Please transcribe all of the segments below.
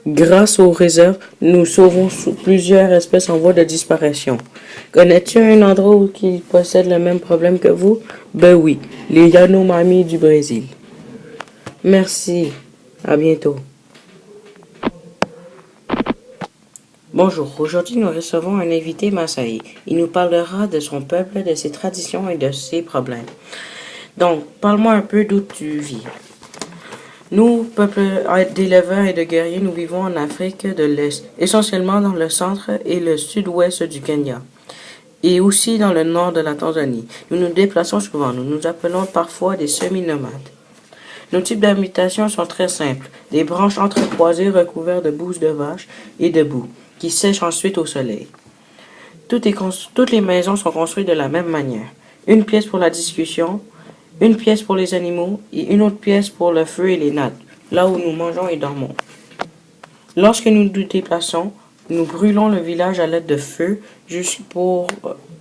Grâce aux réserves, nous sauvons plusieurs espèces en voie de disparition. Connais-tu un endroit qui possède le même problème que vous? Ben oui, les Yanomami du Brésil. Merci. À bientôt. Bonjour, aujourd'hui nous recevons un invité Massaï. Il nous parlera de son peuple, de ses traditions et de ses problèmes. Donc, parle-moi un peu d'où tu vis. Nous, peuple d'éleveurs et de guerriers, nous vivons en Afrique de l'Est, essentiellement dans le centre et le sud-ouest du Kenya, et aussi dans le nord de la Tanzanie. Nous nous déplaçons souvent, nous nous appelons parfois des semi-nomades. Nos types d'habitations sont très simples, des branches entrecroisées recouvertes de bouse de vache et de boue, qui sèchent ensuite au soleil. Toutes les maisons sont construites de la même manière. Une pièce pour la discussion, une pièce pour les animaux et une autre pièce pour le feu et les nattes, là où nous mangeons et dormons. Lorsque nous nous déplaçons, nous brûlons le village à l'aide de feu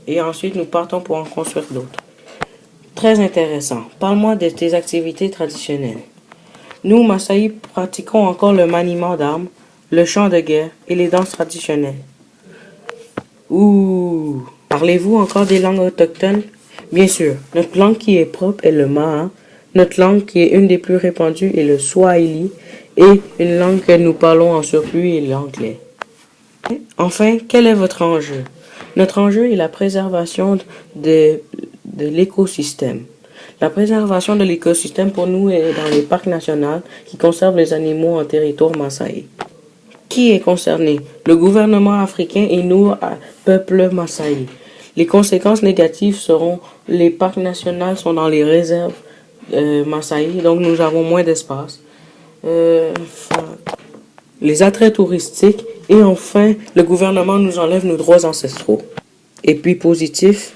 et ensuite nous partons pour en construire d'autres. Très intéressant. Parle-moi de tes activités traditionnelles. Nous, Massaï, pratiquons encore le maniement d'armes, le chant de guerre et les danses traditionnelles. Ouh! Parlez-vous encore des langues autochtones? Bien sûr, notre langue qui est propre est le Maa, notre langue qui est une des plus répandues est le Swahili, et une langue que nous parlons en surplus est l'anglais. Enfin, quel est votre enjeu? Notre enjeu est la préservation de l'écosystème. La préservation de l'écosystème pour nous est dans les parcs nationaux qui conservent les animaux en territoire Massaï. Qui est concerné? Le gouvernement africain et nous, peuple Massaï. Les conséquences négatives seront les parcs nationaux sont dans les réserves Massaï, donc nous avons moins d'espace. Les attraits touristiques et enfin, le gouvernement nous enlève nos droits ancestraux. Et puis positif,